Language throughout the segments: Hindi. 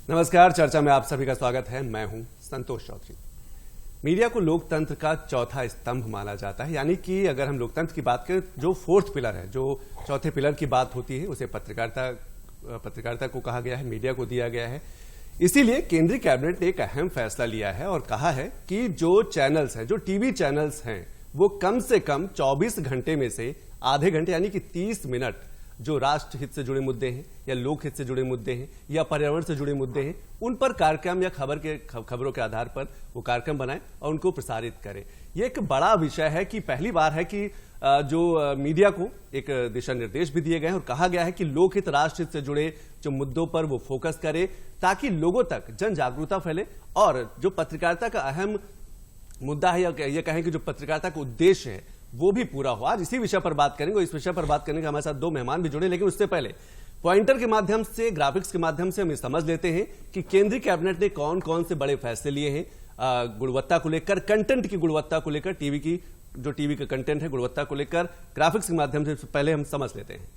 नमस्कार, चर्चा में आप सभी का स्वागत है। मैं हूं संतोष चौधरी। मीडिया को लोकतंत्र का चौथा स्तंभ माना जाता है, यानी कि अगर हम लोकतंत्र की बात करें, जो फोर्थ पिलर है, जो चौथे पिलर की बात होती है, उसे पत्रकारिता को कहा गया है, मीडिया को दिया गया है। इसीलिए केंद्रीय कैबिनेट ने एक अहम फैसला लिया है और कहा है कि जो चैनल्स हैं, जो टीवी चैनल्स हैं, वो कम से कम 24 घंटे में से आधे घंटे यानी कि 30 मिनट जो राष्ट्र हित से जुड़े मुद्दे हैं या लोक हित से जुड़े मुद्दे हैं या पर्यावरण से जुड़े मुद्दे हैं, उन पर कार्यक्रम या खबरों के आधार पर वो कार्यक्रम बनाएं और उनको प्रसारित करें। ये एक बड़ा विषय है कि पहली बार है कि जो मीडिया को एक दिशा निर्देश भी दिए गए हैं और कहा गया है कि लोक हित, राष्ट्र हित से जुड़े जो मुद्दों पर वो फोकस करे ताकि लोगों तक जन जागरूकता फैले। और जो पत्रकारिता का अहम मुद्दा है या ये कहें कि जो पत्रकारिता का उद्देश्य है वो भी पूरा हो। आज इसी विषय पर बात करेंगे और इस विषय पर बात करने के हमारे साथ दो मेहमान भी जुड़े, लेकिन उससे पहले पॉइंटर के माध्यम से, ग्राफिक्स के माध्यम से हम ये समझ लेते हैं कि केंद्रीय कैबिनेट ने कौन कौन से बड़े फैसले लिए हैं गुणवत्ता को लेकर, कंटेंट की गुणवत्ता को लेकर, टीवी का कंटेंट है गुणवत्ता को लेकर। ग्राफिक्स के माध्यम से पहले हम समझ लेते हैं।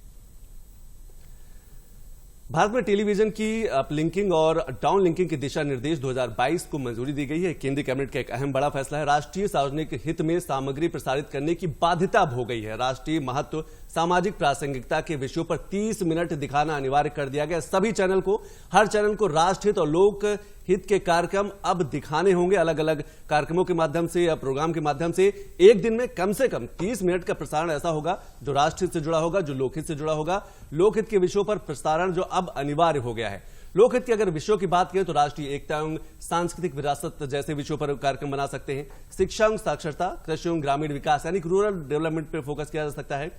भारत में टेलीविजन की अपलिंकिंग और डाउनलिंकिंग के दिशा निर्देश 2022 को मंजूरी दी गई है। केंद्रीय कैबिनेट का एक अहम बड़ा फैसला है। राष्ट्रीय सार्वजनिक हित में सामग्री प्रसारित करने की बाध्यता अब हो गई है। राष्ट्रीय महत्व, सामाजिक प्रासंगिकता के विषयों पर 30 मिनट दिखाना अनिवार्य कर दिया गया। सभी चैनल को, हर चैनल को राष्ट्र हित और लोक हित के कार्यक्रम अब दिखाने होंगे। अलग अलग कार्यक्रमों के माध्यम से या प्रोग्राम के माध्यम से एक दिन में कम से कम 30 मिनट का प्रसारण ऐसा होगा जो राष्ट्र हित से जुड़ा होगा, जो लोकहित से जुड़ा होगा। लोकहित के विषयों पर प्रसारण जो अब अनिवार्य हो गया है। लोकहित के अगर विषयों की बात करें तो राष्ट्रीय एकता एवं सांस्कृतिक विरासत जैसे विषयों पर कार्यक्रम बना सकते हैं। शिक्षा एवं साक्षरता, कृषि एवं ग्रामीण विकास यानी रूरल डेवलपमेंट पर फोकस किया जा सकता है।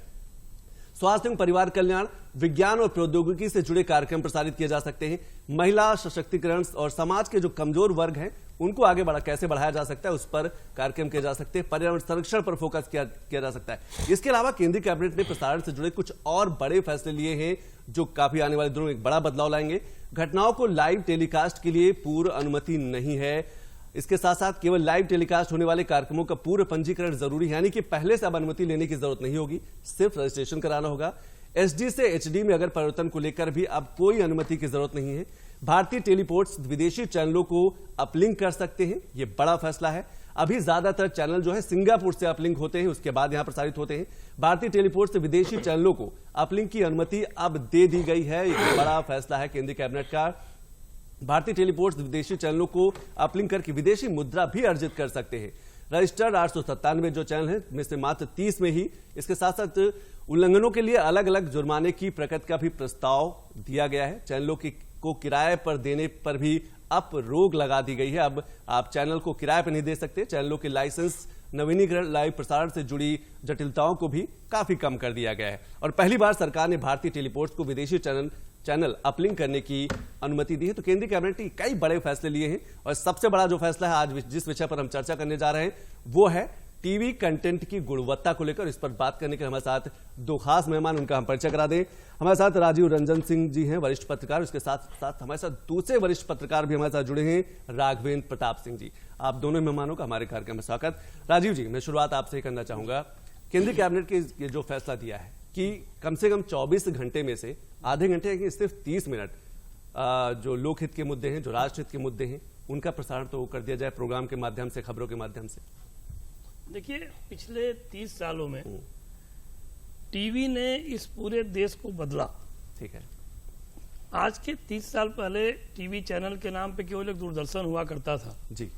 स्वास्थ्य एवं परिवार कल्याण, विज्ञान और प्रौद्योगिकी से जुड़े कार्यक्रम प्रसारित किए जा सकते हैं। महिला सशक्तिकरण और समाज के जो कमजोर वर्ग हैं उनको आगे कैसे बढ़ाया जा सकता है, उस पर कार्यक्रम किए जा सकते हैं। पर्यावरण संरक्षण पर फोकस किया जा सकता है। इसके अलावा केंद्रीय कैबिनेट ने प्रसारण से जुड़े कुछ और बड़े फैसले लिए हैं जो काफी आने वाले दिनों में एक बड़ा बदलाव लाएंगे। घटनाओं को लाइव टेलीकास्ट के लिए पूर्व अनुमति नहीं है। इसके साथ साथ केवल लाइव टेलीकास्ट होने वाले कार्यक्रमों का पूर्व पंजीकरण जरूरी है, यानी कि पहले से अब अनुमति लेने की जरूरत नहीं होगी, सिर्फ रजिस्ट्रेशन कराना होगा। एचडी से एचडी में अगर परिवर्तन को लेकर भी अब कोई अनुमति की जरूरत नहीं है। भारतीय टेलीपोर्ट्स विदेशी चैनलों को अपलिंक कर सकते हैं, यह बड़ा फैसला है। अभी ज्यादातर चैनल जो है सिंगापुर से अपलिंक होते हैं, उसके बाद यहां प्रसारित होते हैं। भारतीय टेलीपोर्ट्स से विदेशी चैनलों को अपलिंक की अनुमति अब दे दी गई है। एक बड़ा फैसला है केंद्रीय कैबिनेट का। भारतीय टेलीपोर्ट्स विदेशी चैनलों को अपलिंक करके विदेशी मुद्रा भी अर्जित कर सकते हैं। रजिस्टर्ड 897 जो चैनल हैं में से मात्र 30 में ही। इसके साथ साथ उल्लंघनों के लिए अलग अलग जुर्माने की प्रकृति का भी प्रस्ताव दिया गया है। चैनलों को किराए पर देने पर भी अब रोक लगा दी गई है। अब आप चैनल को किराए पर नहीं दे सकते। चैनलों के लाइसेंस, नवीनीकरण, लाइव प्रसारण से जुड़ी जटिलताओं को भी काफी कम कर दिया गया है। और पहली बार सरकार ने भारतीय टेलीपोर्ट्स को विदेशी चैनल अपलिंक करने की अनुमति दी है। तो केंद्रीय कैबिनेट ने कई बड़े फैसले लिए हैं और सबसे बड़ा जो फैसला है आज जिस विषय पर हम चर्चा करने जा रहे हैं वो है टीवी कंटेंट की गुणवत्ता को लेकर। इस पर बात करने के हमारे साथ दो खास मेहमान, उनका हम परिचय करा दें। हमारे साथ राजीव रंजन सिंह जी हैं, वरिष्ठ पत्रकार। उसके साथ साथ हमारे साथ दूसरे वरिष्ठ पत्रकार भी हमारे साथ जुड़े हैं, राघवेंद्र प्रताप सिंह जी। आप दोनों मेहमानों का हमारे कार्यक्रम में स्वागत। राजीव जी, मैं शुरुआत आपसे ही करना चाहूंगा। केंद्रीय कैबिनेट के जो फैसला दिया है कि कम से कम 24 घंटे में से आधे घंटे कि सिर्फ 30 मिनट जो लोकहित के मुद्दे हैं, जो राष्ट्रहित के मुद्दे हैं, उनका प्रसारण तो कर दिया जाए प्रोग्राम के माध्यम से, खबरों के माध्यम से। देखिए, पिछले 30 सालों में टीवी ने इस पूरे देश को बदला। ठीक है। आज के 30 साल पहले टीवी चैनल के नाम पे केवल एक दूरदर्शन हुआ करता था जी,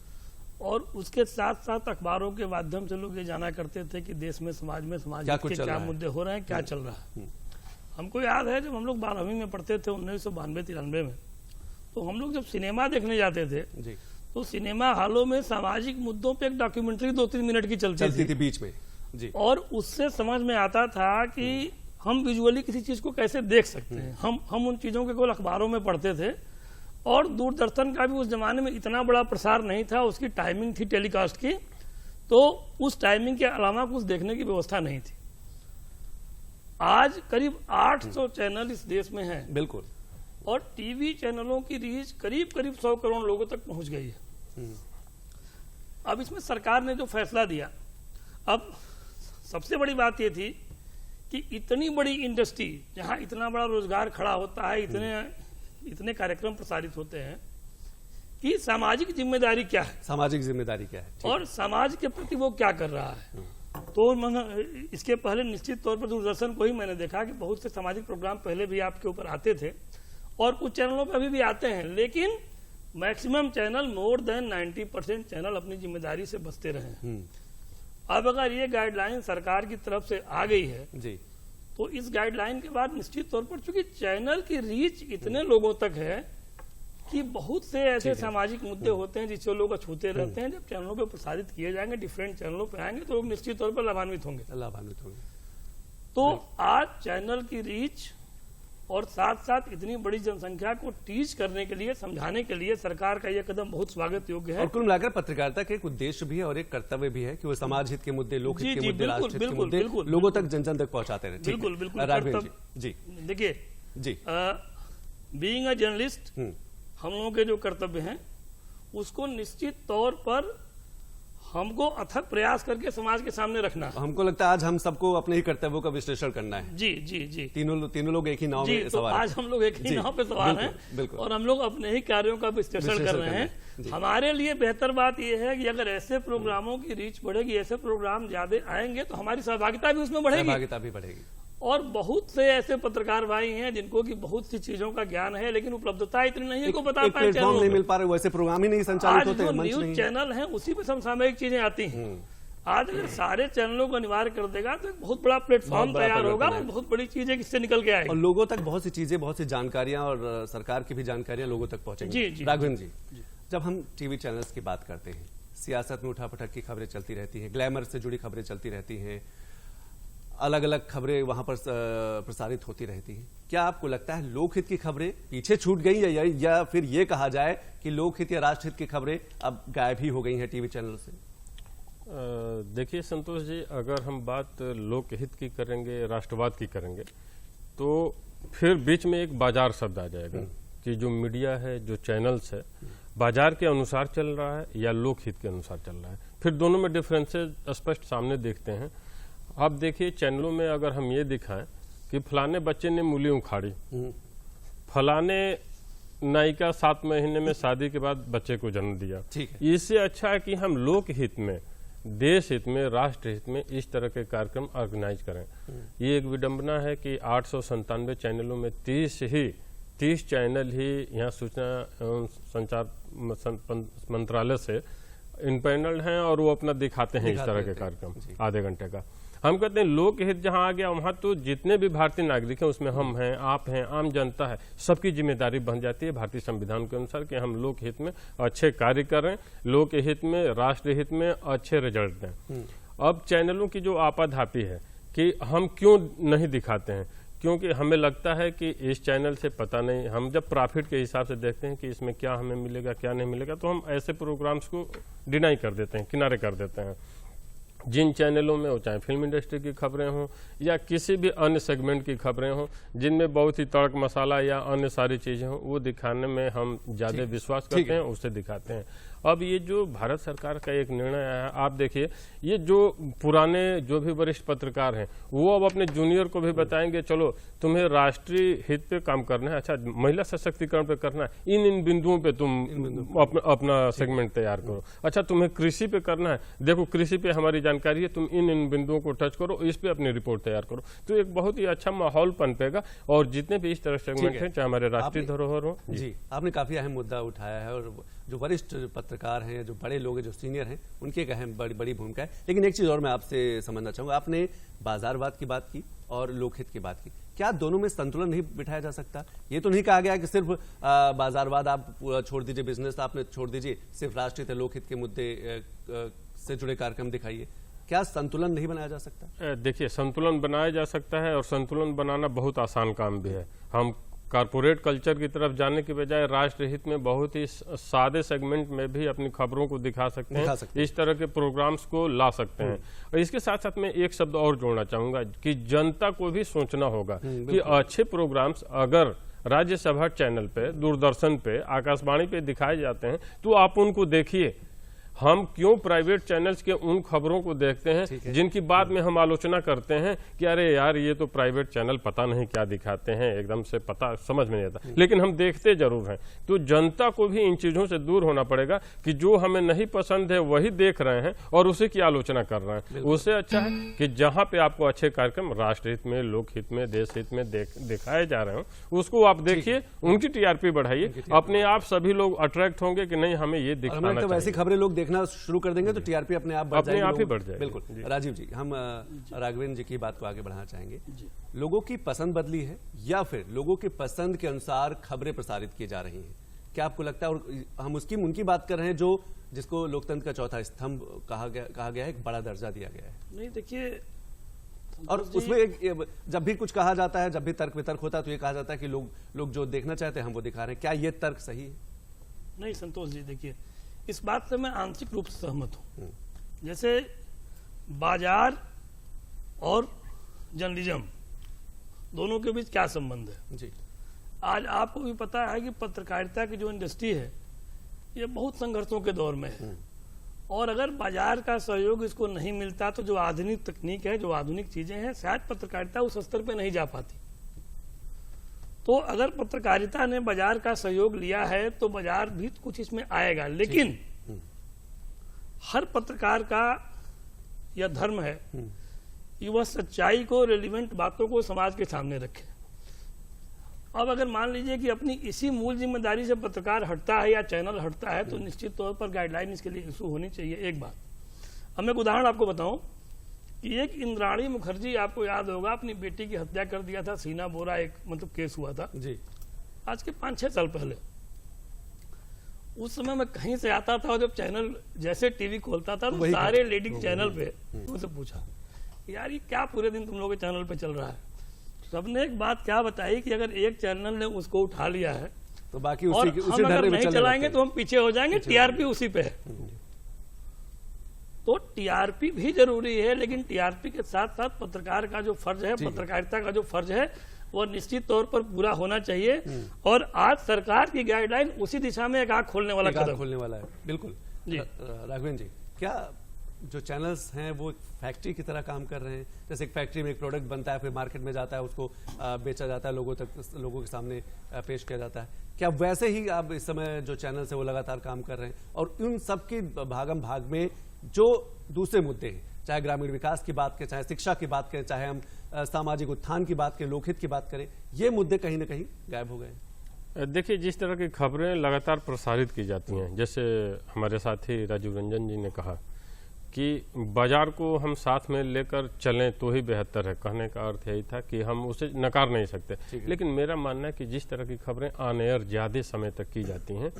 और उसके साथ साथ अखबारों के माध्यम से लोग ये जाना करते थे कि देश में, समाज के क्या मुद्दे हो रहे हैं, क्या चल रहा है। हमको याद है जब हम लोग 12वीं में पढ़ते थे 1992-93 में, तो हम लोग जब सिनेमा देखने जाते थे जी, तो सिनेमा हॉलों में सामाजिक मुद्दों पे एक डॉक्यूमेंट्री 2-3 मिनट की चलती थी बीच में जी, और उससे समझ में आता था कि हम विजुअली किसी चीज को कैसे देख सकते हैं। हम उन चीजों के केवल अखबारों में पढ़ते थे। और दूरदर्शन का भी उस जमाने में इतना बड़ा प्रसार नहीं था, उसकी टाइमिंग थी टेलीकास्ट की, तो उस टाइमिंग के अलावा कुछ देखने की व्यवस्था नहीं थी। आज करीब 800 चैनल इस देश में हैं। बिल्कुल। और टीवी चैनलों की रीच करीब 100 करोड़ लोगों तक पहुंच गई है। अब इसमें सरकार ने जो फैसला दिया, अब सबसे बड़ी बात यह थी कि इतनी बड़ी इंडस्ट्री जहां इतना बड़ा रोजगार खड़ा होता है, इतने इतने कार्यक्रम प्रसारित होते हैं कि सामाजिक जिम्मेदारी क्या है, सामाजिक जिम्मेदारी क्या है और समाज के प्रति वो क्या कर रहा है। तो इसके पहले निश्चित तौर पर दूरदर्शन को ही मैंने देखा कि बहुत से सामाजिक प्रोग्राम पहले भी आपके ऊपर आते थे और कुछ चैनलों पर अभी भी आते हैं, लेकिन maximum channel, more than 90% channel अपनी जिम्मेदारी से बचते रहे हैं। अब अगर ये गाइडलाइन सरकार की तरफ से आ गई है जी, तो इस गाइडलाइन के बाद निश्चित तौर पर चूंकि चैनल की रीच इतने लोगों तक है कि बहुत से ऐसे सामाजिक मुद्दे होते हैं जिससे लोग छूते रहते हैं, जब चैनलों पे प्रसारित किए जाएंगे, डिफरेंट चैनलों पे आएंगे तो लोग निश्चित तौर पर लाभान्वित होंगे। तो आज चैनल की रीच और साथ साथ इतनी बड़ी जनसंख्या को टीच करने के लिए, समझाने के लिए सरकार का यह कदम बहुत स्वागत योग्य है। और कुल मिलाकर पत्रकारिता का एक उद्देश्य भी है और एक कर्तव्य भी है कि वो समाज हित के मुद्दे, लोक हित के मुद्दे, राष्ट्र हित के मुद्दे लोगों तक, जन जन तक पहुंचाते रहे। बिल्कुल बिल्कुल। राघवेंद्र जी, देखिए जी, बीइंग अ जर्नलिस्ट हम लोगों के जो कर्तव्य हैं उसको निश्चित तौर पर हमको अथक प्रयास करके समाज के सामने रखना है। हमको लगता है आज हम सबको अपने ही कर्तव्यों का विश्लेषण करना है। जी जी जी, तीनों लोग एक ही नाव में सवार हैं। आज हम लोग एक ही नाव पे सवार हैं और हम लोग अपने ही कार्यों का विश्लेषण कर रहे हैं। हमारे लिए बेहतर बात यह है कि अगर ऐसे प्रोग्रामों की रीच बढ़ेगी, ऐसे प्रोग्राम ज्यादा आएंगे तो हमारी सहभागिता भी उसमें बढ़ेगी। और बहुत से ऐसे पत्रकार भाई हैं जिनको कि बहुत सी चीजों का ज्ञान है लेकिन उपलब्धता इतनी नहीं है को बता पाए, प्लेटफॉर्म नहीं मिल पा रहे, वैसे प्रोग्राम ही नहीं संचालित होते हैं, न्यूज चैनल है उसी पे समसामयिक चीजें आती हैं। आज अगर सारे चैनलों को अनिवार्य कर देगा तो एक बहुत बड़ा प्लेटफॉर्म तैयार होगा और बहुत बड़ी चीजें इससे निकल के आएगी और लोगों तक बहुत सी चीजें, बहुत सी जानकारियां और सरकार की भी जानकारियां लोगों तक पहुंचेंगी। राघवेंद्र जी, जब हम टीवी चैनल्स की बात करते हैं, सियासत में उठापटक की खबरें चलती रहती हैं, ग्लैमर से जुड़ी खबरें चलती रहती हैं, अलग अलग खबरें वहां पर प्रसारित होती रहती हैं, क्या आपको लगता है लोकहित की खबरें पीछे छूट गई या फिर ये कहा जाए कि लोकहित या राष्ट्रहित की खबरें अब गायब ही हो गई हैं टीवी चैनल से? देखिए संतोष जी, अगर हम बात लोकहित की करेंगे, राष्ट्रवाद की करेंगे, तो फिर बीच में एक बाजार शब्द आ जाएगा कि जो मीडिया है, जो चैनल्स है, बाजार के अनुसार चल रहा है या लोकहित के अनुसार चल रहा है। फिर दोनों में डिफरेंसेस स्पष्ट सामने देखते हैं। अब देखिए चैनलों में अगर हम ये दिखाएं कि फलाने बच्चे ने मूली उखाड़ी, फलाने नायिका 7 महीने में शादी के बाद बच्चे को जन्म दिया, इससे अच्छा है कि हम लोकहित में, देश हित में, राष्ट्र हित में इस तरह के कार्यक्रम ऑर्गेनाइज करें। ये एक विडंबना है कि 897 चैनलों में 30 चैनल ही यहाँ सूचना एवं संचार मंत्रालय से इनपैनल्ड हैं और वो अपना दिखाते हैं इस तरह के कार्यक्रम आधे घंटे का। हम कहते हैं लोकहित जहां आ गया वहां तो जितने भी भारतीय नागरिक हैं उसमें हम हैं, आप हैं, आम जनता है, सबकी जिम्मेदारी बन जाती है भारतीय संविधान के अनुसार कि हम लोकहित में अच्छे कार्य करें, लोकहित में, राष्ट्रहित में अच्छे रिजल्ट दें। अब चैनलों की जो आपाधापी है कि हम क्यों नहीं दिखाते हैं, क्योंकि हमें लगता है कि इस चैनल से पता नहीं, हम जब प्रॉफिट के हिसाब से देखते हैं कि इसमें क्या हमें मिलेगा क्या नहीं मिलेगा, तो हम ऐसे प्रोग्राम्स को डिनाई कर देते हैं, किनारे कर देते हैं। जिन चैनलों में, वो चाहे फिल्म इंडस्ट्री की खबरें हों या किसी भी अन्य सेगमेंट की खबरें हों जिनमें बहुत ही तड़क मसाला या अन्य सारी चीजें हों, वो दिखाने में हम ज्यादा विश्वास करते हैं, उससे दिखाते हैं। अब ये जो भारत सरकार का एक निर्णय आया, आप देखिए, ये जो पुराने जो भी वरिष्ठ पत्रकार हैं वो अब अपने जूनियर को भी बताएंगे, चलो तुम्हें राष्ट्रीय हित पे काम करना है, अच्छा महिला सशक्तिकरण पे करना है, इन बिंदुओं पे तुम अपना सेगमेंट तैयार करो, अच्छा तुम्हें कृषि पे करना है, देखो कृषि पे हमारी जानकारी है, तुम इन बिंदुओं को टच करो, इस पे अपनी रिपोर्ट तैयार करो। तो एक बहुत ही अच्छा माहौल पनपेगा और जितने भी इस तरह सेगमेंट हैं, चाहे हमारे राष्ट्रीय धरोहर हो। जी, आपने काफी अहम मुद्दा उठाया है और जो वरिष्ठ पत्रकार हैं, जो बड़े लोग हैं, जो सीनियर हैं, उनकी एक अहम बड़ी भूमिका है। लेकिन एक चीज और मैं आपसे समझना चाहूंगा, आपने बाजारवाद की बात की और लोकहित की बात की, क्या दोनों में संतुलन नहीं बिठाया जा सकता? ये तो नहीं कहा गया कि सिर्फ बाजारवाद आप छोड़ दीजिए, बिजनेस आपने छोड़ दीजिए, सिर्फ राष्ट्रीय लोकहित के मुद्दे से जुड़े कार्यक्रम दिखाइए, क्या संतुलन नहीं बनाया जा सकता? देखिए, संतुलन बनाया जा सकता है और संतुलन बनाना बहुत आसान काम भी है। हम कारपोरेट कल्चर की तरफ जाने के बजाय राष्ट्र हित में बहुत ही सादे सेगमेंट में भी अपनी खबरों को दिखा सकते हैं, इस तरह के प्रोग्राम्स को ला सकते हैं। और इसके साथ साथ मैं एक शब्द और जोड़ना चाहूंगा कि जनता को भी सोचना होगा कि अच्छे प्रोग्राम्स अगर राज्यसभा चैनल पे, दूरदर्शन पे, आकाशवाणी पे दिखाए जाते हैं तो आप उनको देखिए। हम क्यों प्राइवेट चैनल्स के उन खबरों को देखते हैं जिनकी बाद में हम आलोचना करते हैं कि अरे यार ये तो प्राइवेट चैनल पता नहीं क्या दिखाते हैं, एकदम से पता समझ में नहीं आता, लेकिन हम देखते जरूर हैं। तो जनता को भी इन चीजों से दूर होना पड़ेगा कि जो हमें नहीं पसंद है वही देख रहे हैं और उसी की आलोचना कर रहे हैं। उससे अच्छा है कि जहां पे आपको अच्छे कार्यक्रम राष्ट्र हित में, लोक हित में, देश हित में दिखाए जा रहे हो उसको आप देखिए, उनकी टीआरपी बढ़ाइए, अपने आप सभी लोग अट्रैक्ट होंगे कि नहीं हमें ये दिखाना चाहिए। वैसी खबरें लोग देखना शुरू कर देंगे तो टीआरपी अपने आप ही बढ़ जाएगी। बिल्कुल। राजीव जी, हम राघवेंद्र जी की बात को आगे बढ़ाना चाहेंगे। लोगों की पसंद बदली है या फिर लोगों की पसंद के अनुसार खबरें प्रसारित की जा रही हैं, क्या आपको लगता है? और हम उनकी बात कर रहे हैं जो जिसको लोकतंत्र का चौथा स्तंभ कहा गया है, एक बड़ा दर्जा दिया गया है। नहीं देखिए, और उसमें जब भी कुछ कहा जाता है, जब भी तर्क वितर्क होता है तो ये कहा जाता है कि लोग जो देखना चाहते हैं हम वो दिखा रहे हैं। क्या ये तर्क सही है? नहीं संतोष जी, देखिए इस बात से मैं आंशिक रूप से सहमत हूं। जैसे बाजार और जर्नलिज्म दोनों के बीच क्या संबंध है जी। आज आपको भी पता है कि पत्रकारिता की जो इंडस्ट्री है ये बहुत संघर्षों के दौर में है, और अगर बाजार का सहयोग इसको नहीं मिलता तो जो आधुनिक तकनीक है, जो आधुनिक चीजें हैं, शायद पत्रकारिता उस स्तर पे नहीं जा पाती। तो अगर पत्रकारिता ने बाजार का सहयोग लिया है तो बाजार भी कुछ इसमें आएगा, लेकिन हर पत्रकार का यह धर्म है कि वह सच्चाई को, रेलिवेंट बातों को समाज के सामने रखे। अब अगर मान लीजिए कि अपनी इसी मूल जिम्मेदारी से पत्रकार हटता है या चैनल हटता है तो निश्चित तौर पर गाइडलाइन इसके लिए इशू होनी चाहिए। एक बात, अब मैं एक उदाहरण आपको बताऊं कि एक इंद्राणी मुखर्जी, आपको याद होगा, अपनी बेटी की हत्या कर दिया था, सीना बोरा एक केस हुआ था जी, आज के 5-6 साल पहले। उस समय मैं कहीं से आता था और जब चैनल जैसे टीवी खोलता था तो सारे लीडिंग चैनल पे मुझसे पूछा यार ये क्या पूरे दिन तुम लोग के चैनल पे चल रहा है। सबने एक बात क्या बताई कि अगर एक चैनल ने उसको उठा लिया है तो बाकी और हम अगर नहीं चलाएंगे तो हम पीछे हो जाएंगे, टीआरपी उसी पे है। तो टीआरपी भी जरूरी है, लेकिन टीआरपी के साथ साथ पत्रकार का जो फर्ज है, पत्रकारिता का जो फर्ज है वो निश्चित तौर पर पूरा होना चाहिए। और आज सरकार की गाइडलाइन उसी दिशा में एक आंख खोलने वाला कदम खोलने वाला है। बिल्कुल जी। राघवेंद्र जी, क्या जो चैनल्स हैं वो फैक्ट्री की तरह काम कर रहे हैं? जैसे एक फैक्ट्री में एक प्रोडक्ट बनता है, फिर मार्केट में जाता है, उसको बेचा जाता है, लोगों के सामने पेश किया जाता है, क्या वैसे ही आप इस समय जो चैनल्स है वो लगातार काम कर रहे हैं? और उन सब की भागम भाग में जो दूसरे मुद्दे हैं, चाहे ग्रामीण विकास की बात करें, चाहे शिक्षा की बात करें, चाहे हम सामाजिक उत्थान की बात करें, लोकहित की बात करें, ये मुद्दे कहीं ना कहीं गायब हो गए। देखिए, जिस तरह की खबरें लगातार प्रसारित की जाती हैं, जैसे हमारे साथी राजीव रंजन जी ने कहा कि बाजार को हम साथ में लेकर चलें तो ही बेहतर है, कहने का अर्थ यही था कि हम उसे नकार नहीं सकते। लेकिन मेरा मानना है कि जिस तरह की खबरें ऑन एयर ज्यादा समय तक की जाती हैं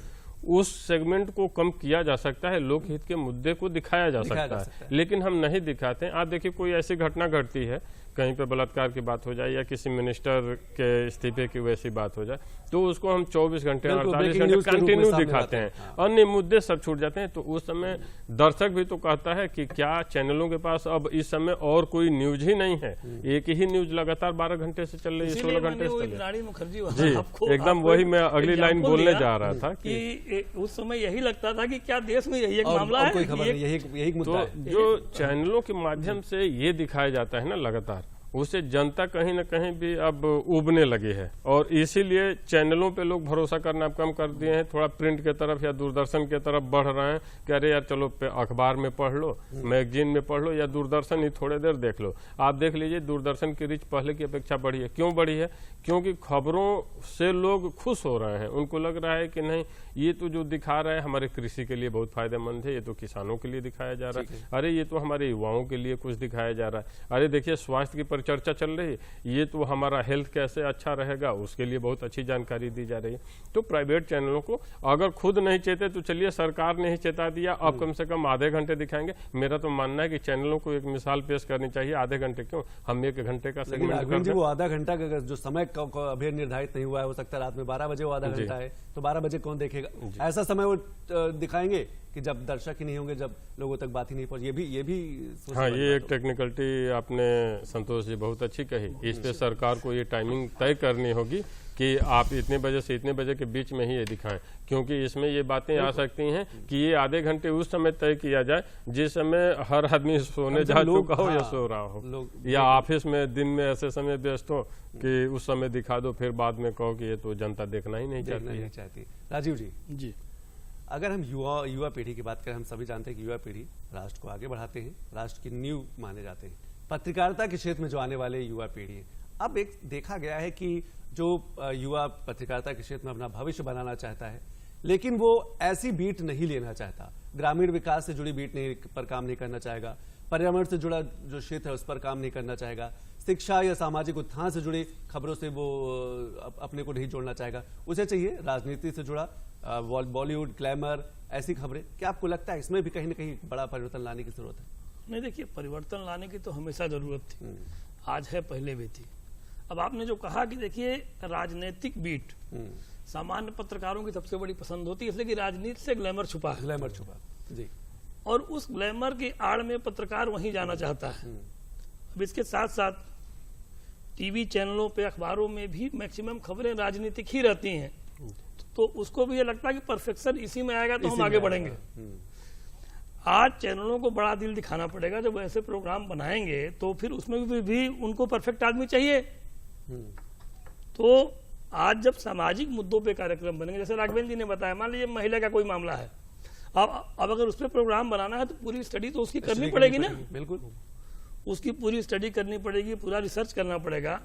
उस सेगमेंट को कम किया जा सकता है, लोकहित के मुद्दे को दिखाया जा सकता है, लेकिन हम नहीं दिखाते हैं। आप देखिए, कोई ऐसी घटना घटती है, कहीं पे बलात्कार की बात हो जाए या किसी मिनिस्टर के इस्तीफे की वैसी बात हो जाए, तो उसको हम 24 घंटे 48 घंटे कंटिन्यू दिखाते हैं, अन्य मुद्दे सब छूट जाते हैं। तो उस समय दर्शक भी तो कहता है कि क्या चैनलों के पास अब इस समय और कोई न्यूज ही नहीं है, एक ही न्यूज लगातार 12 घंटे से चल रही है, 16 घंटे से चल रही है। जी, एकदम वही मैं अगली लाइन बोलने जा रहा था कि उस समय यही लगता था कि क्या देश में यही एक मामला है, यही मुद्दा है। जो चैनलों के माध्यम से ये दिखाया जाता है ना लगातार, उससे जनता कहीं न कहीं भी अब उबने लगी है, और इसीलिए चैनलों पे लोग भरोसा करना कम कर दिए हैं, थोड़ा प्रिंट के तरफ या दूरदर्शन के तरफ बढ़ रहे हैं कि अरे यार चलो अखबार में पढ़ लो, मैगजीन में पढ़ लो, या दूरदर्शन ही थोड़े देर देख लो। आप देख लीजिए, दूरदर्शन की रीच पहले की अपेक्षा बढ़ी है। क्यों बढ़ी है? क्योंकि खबरों से लोग खुश हो रहे हैं, उनको लग रहा है कि नहीं ये तो जो दिखा रहा है हमारे कृषि के लिए बहुत फायदेमंद है, ये तो किसानों के लिए दिखाया जा रहा है, अरे ये तो हमारे युवाओं के लिए कुछ दिखाया जा रहा है, अरे देखिए स्वास्थ्य की चर्चा चल रही है, ये तो हमारा हेल्थ कैसे अच्छा रहेगा उसके लिए बहुत अच्छी जानकारी दी जा रही है। तो प्राइवेट चैनलों को अगर खुद नहीं चेते तो चलिए सरकार ने ही चेता दिया, अब कम से कम आधे घंटे दिखाएंगे। मेरा तो मानना है कि चैनलों को एक मिसाल पेश करनी चाहिए, आधे घंटे क्यों, हम 1 घंटे का सेगमेंट। वो आधा घंटा का जो समय अभी निर्धारित नहीं हुआ है, हो सकता है रात में 12 बजे वो आधा घंटा है, तो 12 बजे कौन देखेगा? ऐसा समय वो दिखाएंगे कि जब दर्शक ही नहीं होंगे, जब लोगों तक बात ही नहीं पहुंची। ये भी हाँ, ये एक टेक्निकलिटी आपने संतोष जी बहुत अच्छी कही। इस पे सरकार को ये टाइमिंग तय करनी होगी कि आप इतने बजे से इतने बजे के बीच में ही ये दिखाएं, क्योंकि इसमें ये बातें आ सकती हैं कि ये आधे घंटे उस समय तय किया जाए जिस समय हर आदमी सोने जा चुका हो या सो रहा हो, या ऑफिस में दिन में ऐसे समय व्यस्त हो कि उस समय दिखा दो, फिर बाद में कहो कि ये तो जनता देखना ही नहीं चाहती। राजीव जी, जी अगर हम युवा पीढ़ी की बात करें, हम सभी जानते हैं कि युवा पीढ़ी राष्ट्र को आगे बढ़ाते हैं, राष्ट्र की नींव माने जाते हैं। पत्रकारिता के क्षेत्र में जो आने वाले युवा पीढ़ी है, अब एक देखा गया है कि जो युवा पत्रकारिता के क्षेत्र में अपना भविष्य बनाना चाहता है, लेकिन वो ऐसी बीट नहीं लेना चाहता, ग्रामीण विकास से जुड़ी बीट पर काम नहीं करना चाहेगा, पर्यावरण से जुड़ा जो क्षेत्र है उस पर काम नहीं करना चाहेगा, शिक्षा या सामाजिक उत्थान से जुड़ी खबरों से वो अपने को नहीं जोड़ना चाहेगा, उसे चाहिए राजनीति से जुड़ा बॉलीवुड, ग्लैमर, ऐसी खबरें। क्या आपको लगता है इसमें भी कहीं ना कहीं बड़ा परिवर्तन लाने की जरूरत है? नहीं, देखिए, परिवर्तन लाने की तो हमेशा जरूरत थी, आज है, पहले भी थी। अब आपने जो कहा कि देखिए राजनीतिक बीट सामान्य पत्रकारों की सबसे बड़ी पसंद होती है, इसलिए कि राजनीति से ग्लैमर छुपा है, ग्लैमर छुपा जी, और उस ग्लैमर की आड़ में पत्रकार वहीं जाना चाहता है। अब इसके साथ साथ टीवी चैनलों पे, अखबारों में भी मैक्सिमम खबरें राजनीतिक ही रहती हैं, तो उसको भी ये लगता है कि परफेक्शन इसी में आएगा तो हम आगे बढ़ेंगे। आज चैनलों को बड़ा दिल दिखाना पड़ेगा, जब ऐसे प्रोग्राम बनाएंगे तो फिर उसमें भी उनको परफेक्ट आदमी चाहिए। तो आज जब सामाजिक मुद्दों पे कार्यक्रम बनेंगे, जैसे राघवेंद्र जी ने बताया, मान लीजिए महिला का कोई मामला है, अब अगर उस पर प्रोग्राम बनाना है तो पूरी स्टडी तो उसकी करनी पड़ेगी ना, बिल्कुल उसकी पूरी स्टडी करनी पड़ेगी, पूरा रिसर्च करना पड़ेगा।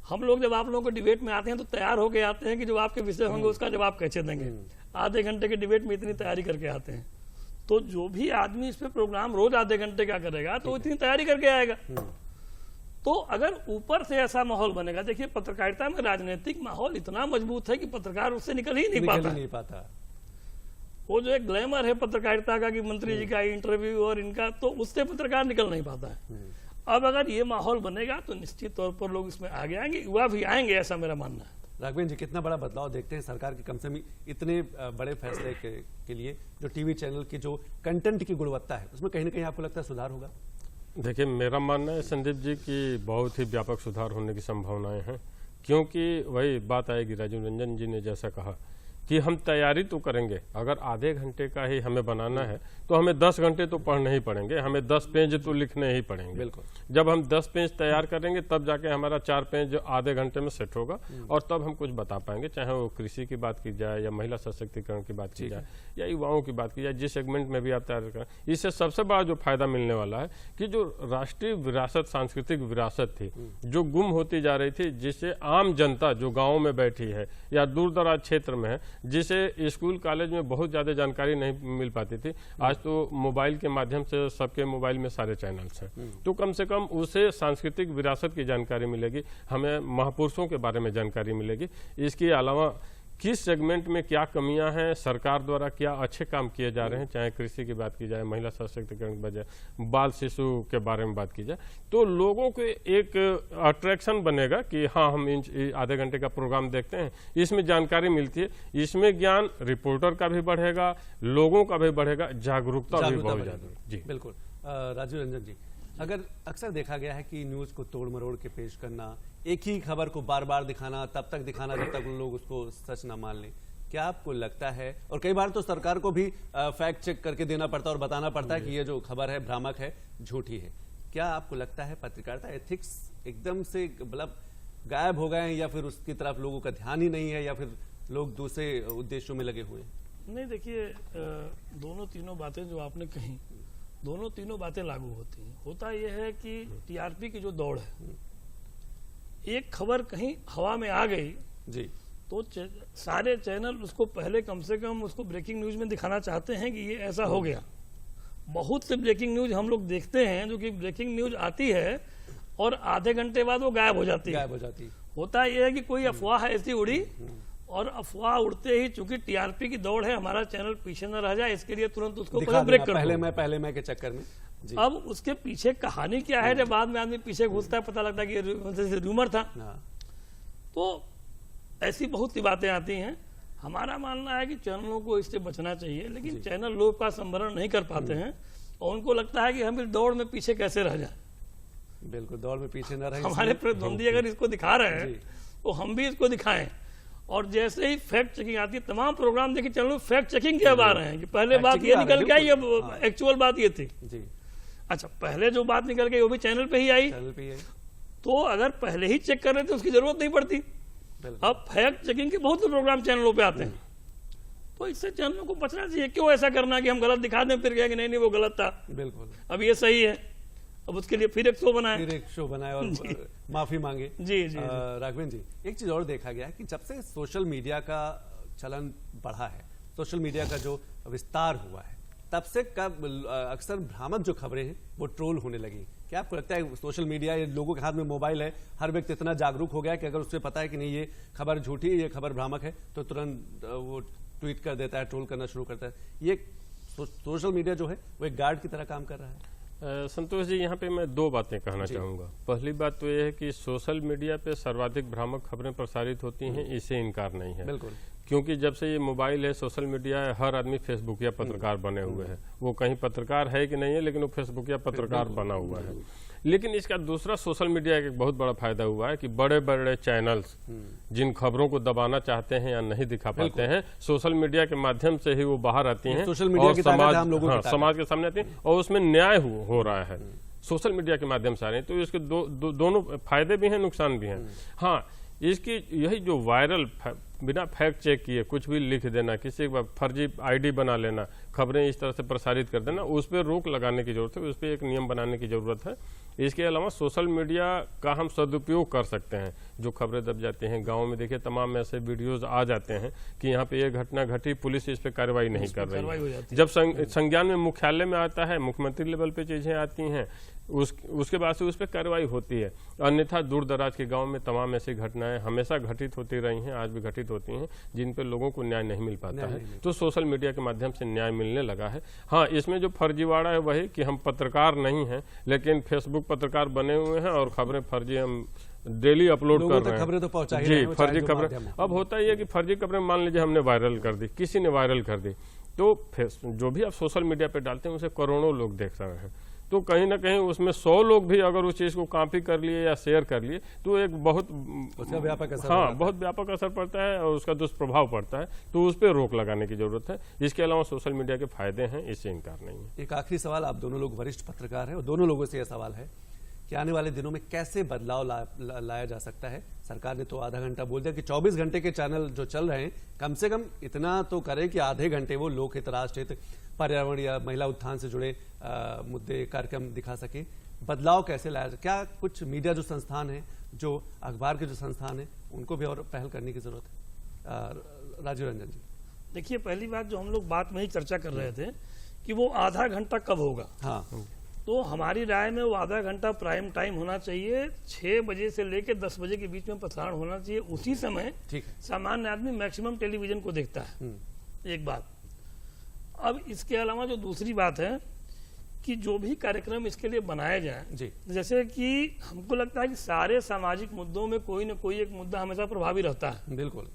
हम लोग जब आप लोगों को डिबेट में आते हैं तो तैयार होके आते हैं कि जो आपके विषय होंगे उसका जवाब कैसे देंगे, आधे घंटे के डिबेट में इतनी तैयारी करके आते हैं। तो जो भी आदमी इस पे प्रोग्राम रोज आधे घंटे का करेगा तो इतनी तैयारी करके आएगा। तो अगर ऊपर से ऐसा माहौल बनेगा, देखिए पत्रकारिता में राजनीतिक माहौल इतना मजबूत है कि पत्रकार उससे निकल ही नहीं पाता। वो जो एक ग्लैमर है पत्रकारिता का कि मंत्री जी का इंटरव्यू और इनका, तो उससे पत्रकार निकल नहीं पाता है। अब अगर ये माहौल बनेगा तो निश्चित तौर पर लोग इसमें आगे आएंगे, युवा भी आएंगे, ऐसा मेरा मानना है। राघवेंद्र जी, कितना बड़ा बदलाव देखते हैं सरकार के कम से कम इतने बड़े फैसले के लिए, जो टीवी चैनल की जो कंटेंट की गुणवत्ता है उसमें कहीं ना कहीं आपको लगता है सुधार होगा? देखिए, मेरा मानना है संदीप जी कि बहुत ही व्यापक सुधार होने की संभावनाएं हैं, क्योंकि वही बात आएगी, राजीव रंजन जी ने जैसा कहा कि हम तैयारी तो करेंगे, अगर आधे घंटे का ही हमें बनाना है तो हमें 10 घंटे तो पढ़ने ही पड़ेंगे, हमें 10 पेज तो लिखने ही पड़ेंगे। बिल्कुल। जब हम 10 पेज तैयार करेंगे तब जाके हमारा 4 पेज आधे घंटे में सेट होगा, और तब हम कुछ बता पाएंगे, चाहे वो कृषि की बात की जाए या महिला सशक्तिकरण की बात की जाए या युवाओं की बात की जाए, जिस सेगमेंट में भी आप तैयार करें। इससे सबसे बड़ा जो फायदा मिलने वाला है कि जो राष्ट्रीय विरासत, सांस्कृतिक विरासत थी जो गुम होती जा रही थी, जिससे आम जनता जो गाँव में बैठी है या दूर दराज क्षेत्र में है, जिसे स्कूल कॉलेज में बहुत ज्यादा जानकारी नहीं मिल पाती थी, आज तो मोबाइल के माध्यम से सबके मोबाइल में सारे चैनल्स हैं, तो कम से कम उसे सांस्कृतिक विरासत की जानकारी मिलेगी, हमें महापुरुषों के बारे में जानकारी मिलेगी। इसके अलावा किस सेगमेंट में क्या कमियां हैं, सरकार द्वारा क्या अच्छे काम किए जा रहे हैं, चाहे कृषि की बात की जाए, महिला सशक्तिकरण की बजाय बाल शिशु के बारे में बात की जाए, तो लोगों को एक अट्रैक्शन बनेगा कि हाँ, हम आधे घंटे का प्रोग्राम देखते हैं, इसमें जानकारी मिलती है, इसमें ज्ञान रिपोर्टर का भी बढ़ेगा, लोगों का भी बढ़ेगा, जागरूकता भी बहुत ज्यादा। जी बिल्कुल। राजीव रंजन जी, अगर अक्सर देखा गया है कि न्यूज को तोड़ मरोड़ के पेश करना, एक ही खबर को बार बार दिखाना, तब तक दिखाना जब तक लोग उसको सच ना मान लें, क्या आपको लगता है, और कई बार तो सरकार को भी फैक्ट चेक करके देना पड़ता है और बताना पड़ता है कि ये जो खबर है भ्रामक है, झूठी है, क्या आपको लगता है पत्रकारिता एथिक्स एकदम से मतलब गायब हो गए हैं, या फिर उसकी तरफ लोगों का ध्यान ही नहीं है, या फिर लोग दूसरे उद्देश्यों में लगे हुए हैं? नहीं, देखिए, दोनों तीनों बातें जो आपने कही, दोनों तीनों बातें लागू होती हैं। होता यह है कि टीआरपी की जो दौड़ है, एक खबर कहीं हवा में आ गई जी, तो सारे चैनल उसको पहले कम से कम उसको ब्रेकिंग न्यूज में दिखाना चाहते हैं कि ये ऐसा हो गया। बहुत से ब्रेकिंग न्यूज हम लोग देखते हैं जो कि ब्रेकिंग न्यूज आती है और आधे घंटे बाद वो गायब हो जाती है। होता यह है कि कोई अफवाह ऐसी उड़ी, और अफवाह उड़ते ही चूंकि टीआरपी की दौड़ है, हमारा चैनल पीछे न रह जाए, इसके लिए तुरंत उसको ब्रेक कर पहले मैं के चक्कर में जी। अब उसके पीछे कहानी क्या है, जब बाद में आदमी पीछे घुसता है पता लगता है कि ये रूमर था। तो ऐसी बहुत सी बातें आती हैं। हमारा मानना है कि चैनलों को इससे बचना चाहिए, लेकिन चैनल लोग का संवरण नहीं कर पाते हैं और उनको लगता है कि हम इस दौड़ में पीछे कैसे रह जाए। बिल्कुल, दौड़ में पीछे न रहे। हमारे प्रतिद्वंदी अगर इसको दिखा रहे हैं तो हम भी इसको दिखाएं। और जैसे ही फैक्ट चेकिंग आती है, तमाम प्रोग्राम देखिए चैनल में फैक्ट चेकिंग के अब आ रहे हैं कि पहले बात ये निकल के आई, अब एक्चुअल बात ये थी जी। अच्छा, पहले जो बात निकल गई वो भी चैनल पे ही आई, तो अगर पहले ही चेक कर रहे थे उसकी जरूरत नहीं पड़ती। अब फैक्ट चेकिंग के बहुत से प्रोग्राम चैनलों पे आते हैं, तो इससे चैनलों को बचना चाहिए। क्यों ऐसा करना कि हम गलत दिखा दें फिर कहें कि नहीं वो गलत था, बिल्कुल अब ये सही है, अब उसके लिए फिर एक शो बनाए और माफी मांगे। जी जी राघवेंद्र जी, एक चीज और देखा गया है कि जब से सोशल मीडिया का चलन बढ़ा है, सोशल मीडिया का जो विस्तार हुआ है, तब से अक्सर भ्रामक जो खबरें हैं वो ट्रोल होने लगी। क्या आपको लगता है सोशल मीडिया, ये लोगों के हाथ में मोबाइल है, हर व्यक्ति इतना जागरूक हो गया है कि अगर उससे पता है कि नहीं ये खबर झूठी है, ये खबर भ्रामक है, तो तुरंत वो ट्वीट कर देता है, ट्रोल करना शुरू करता है। ये सोशल मीडिया जो है वो एक गार्ड की तरह काम कर रहा है। संतोष जी, यहाँ पे मैं दो बातें कहना चाहूँगा। पहली बात तो ये है कि सोशल मीडिया पे सर्वाधिक भ्रामक खबरें प्रसारित होती हैं, इससे इनकार नहीं है। बिल्कुल, क्योंकि जब से ये मोबाइल है, सोशल मीडिया है, हर आदमी फेसबुक या पत्रकार बने हुए हैं। वो कहीं पत्रकार है कि नहीं है, लेकिन वो फेसबुक या पत्रकार बना हुआ है। लेकिन इसका दूसरा सोशल मीडिया का एक बहुत बड़ा फायदा हुआ है कि बड़े बड़े चैनल्स जिन खबरों को दबाना चाहते हैं या नहीं दिखा पाते हैं, सोशल मीडिया के माध्यम से ही वो बाहर आती हैं सोशल मीडिया की ताकत हम लोगों की ताकत, समाज के सामने आती हैं और उसमें न्याय हो रहा है, सोशल मीडिया के माध्यम से आ रहे हैं। तो इसके दोनों फायदे भी हैं, नुकसान भी हैं। हाँ, इसकी यही जो वायरल बिना फैक्ट चेक किए कुछ भी लिख देना, किसी का फर्जी आईडी बना लेना, खबरें इस तरह से प्रसारित कर देना, उस पर रोक लगाने की जरूरत है, उस पर एक नियम बनाने की जरूरत है। इसके अलावा सोशल मीडिया का हम सदुपयोग कर सकते हैं। जो खबरें दब जाती हैं, गांव में देखिए तमाम ऐसे वीडियोस आ जाते हैं कि यहाँ पे ये घटना घटी, पुलिस इस पे कार्रवाई नहीं कर रही है। जब संज्ञान में मुख्यालय में आता है, मुख्यमंत्री लेवल पे चीजें आती हैं, उसके बाद से उस पर कार्रवाई होती है। अन्यथा दूर दराज के गांव में तमाम ऐसी घटनाएं हमेशा घटित होती रही हैं, आज भी घटित होती हैं, जिन पे लोगों को न्याय नहीं मिल पाता है। तो सोशल मीडिया के माध्यम से न्याय मिलने लगा है। हाँ, इसमें जो फर्जीवाड़ा है वही कि हम पत्रकार नहीं हैं, लेकिन फेसबुक पत्रकार बने हुए हैं और खबरें फर्जी हम डेली अपलोड कर रहे हैं। खबरें तो पहुंचा ही जी, फर्जी खबरें। अब होता ही है कि फर्जी खबरें मान लीजिए हमने वायरल कर दी, किसी ने वायरल कर दी, तो जो भी आप सोशल मीडिया पे डालते हैं उसे करोड़ों लोग देख रहे हैं। तो कहीं ना कहीं उसमें 100 लोग भी अगर उस चीज को कॉपी कर लिए या शेयर कर लिए, तो एक बहुत व्यापक असर, हाँ, बहुत व्यापक असर पड़ता है और उसका दुष्प्रभाव पड़ता है। तो उस पर रोक लगाने की जरूरत है। इसके अलावा सोशल मीडिया के फायदे हैं, इससे इनकार नहीं है। एक आखिरी सवाल, आप दोनों लोग वरिष्ठ पत्रकार हैं और दोनों लोगों से यह सवाल है कि आने वाले दिनों में कैसे बदलाव लाया जा सकता है। सरकार ने तो आधा घंटा बोल दिया कि 24 घंटे के चैनल जो चल रहे हैं, कम से कम इतना तो करें कि आधे घंटे वो लोकहित, राष्ट्रहित, पर्यावरण या महिला उत्थान से जुड़े मुद्दे, कार्यक्रम दिखा सके। बदलाव कैसे लाया जाए? क्या कुछ मीडिया जो संस्थान है, जो अखबार के जो संस्थान है, उनको भी और पहल करने की जरूरत है? राजीव रंजन जी, देखिए, पहली बात जो हम लोग बात में ही चर्चा कर रहे थे कि वो आधा घंटा कब होगा। हाँ, तो हमारी राय में वो आधा घंटा प्राइम टाइम होना चाहिए, 6 बजे से लेकर 10 बजे के बीच में प्रसारण होना चाहिए। उसी समय सामान्य आदमी मैक्सिमम टेलीविजन को देखता है। एक बात। अब इसके अलावा जो दूसरी बात है कि जो भी कार्यक्रम इसके लिए बनाए जाएं, जैसे कि हमको लगता है कि सारे सामाजिक मुद्दों में कोई न कोई एक मुद्दा हमेशा प्रभावी रहता है। बिल्कुल।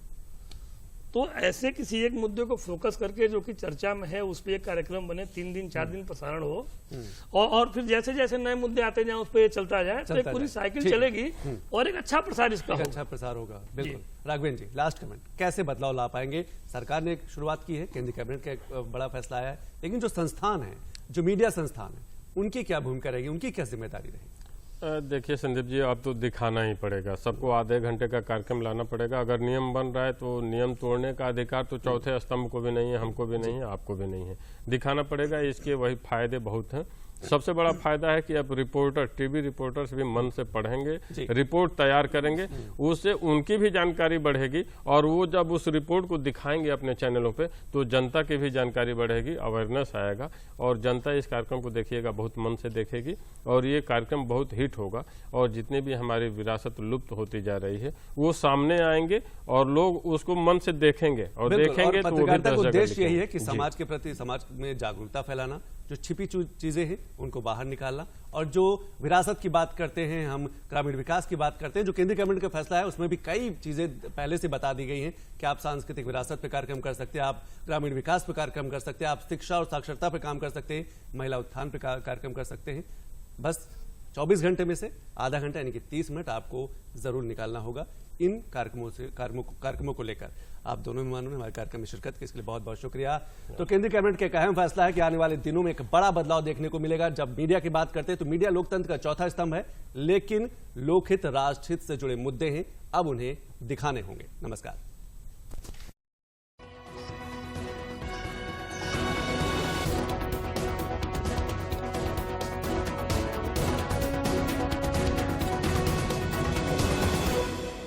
तो ऐसे किसी एक मुद्दे को फोकस करके जो कि चर्चा में है, उस पर एक कार्यक्रम बने, 3 दिन 4 दिन प्रसारण हो, और फिर जैसे जैसे नए मुद्दे आते जाए उस पर चलता जाए, तो एक पूरी साइकिल चलेगी और एक अच्छा प्रसार इसका होगा। अच्छा प्रसार होगा। बिल्कुल। राघवेंद्र जी, लास्ट कमेंट, कैसे बदलाव ला पाएंगे? सरकार ने एक शुरुआत की है, केंद्रीय कैबिनेट का एक बड़ा फैसला आया है, लेकिन जो संस्थान है, जो मीडिया संस्थान है, उनकी क्या भूमिका रहेगी, उनकी क्या जिम्मेदारी रहेगी? देखिए संदीप जी, अब तो दिखाना ही पड़ेगा, सबको आधे घंटे का कार्यक्रम लाना पड़ेगा। अगर नियम बन रहा है तो नियम तोड़ने का अधिकार तो चौथे स्तंभ को भी नहीं है, हमको भी नहीं है, आपको भी नहीं है। दिखाना पड़ेगा। इसके वही फायदे बहुत हैं। सबसे बड़ा फायदा है कि अब रिपोर्टर, टीवी रिपोर्टर्स भी मन से पढ़ेंगे, रिपोर्ट तैयार करेंगे, उससे उनकी भी जानकारी बढ़ेगी और वो जब उस रिपोर्ट को दिखाएंगे अपने चैनलों पे, तो जनता की भी जानकारी बढ़ेगी, अवेयरनेस आएगा और जनता इस कार्यक्रम को देखिएगा, बहुत मन से देखेगी और ये कार्यक्रम बहुत हिट होगा। और जितने भी हमारी विरासत लुप्त होती जा रही है वो सामने आएंगे और लोग उसको मन से देखेंगे और देखेंगे। तो पत्रकारिता का उद्देश्य यही है कि समाज के प्रति, समाज में जागरूकता फैलाना, जो छिपी चीजें हैं उनको बाहर निकालना, और जो विरासत की बात करते हैं हम, ग्रामीण विकास की बात करते हैं, जो केंद्रीय कैबिनेट का फैसला है उसमें भी कई चीजें पहले से बता दी गई हैं कि आप सांस्कृतिक विरासत पे कार्यक्रम कर सकते हैं, आप ग्रामीण विकास पे कार्यक्रम कर सकते हैं, आप शिक्षा और साक्षरता पे काम कर सकते हैं, महिला उत्थान पे कार्यक्रम कर सकते हैं। बस 24 घंटे में से आधा घंटा यानी कि 30 मिनट आपको जरूर निकालना होगा। इन कार्यक्रमों को लेकर आप दोनों मेहमानों ने हमारे कार्यक्रम में शिरकत की, इसके लिए बहुत बहुत शुक्रिया। तो केंद्रीय कैबिनेट का एक अहम फैसला है कि आने वाले दिनों में एक बड़ा बदलाव देखने को मिलेगा। जब मीडिया की बात करते हैं तो मीडिया लोकतंत्र का चौथा स्तंभ है, लेकिन लोकहित राष्ट्रहित से जुड़े मुद्दे हैं, अब उन्हें दिखाने होंगे। नमस्कार।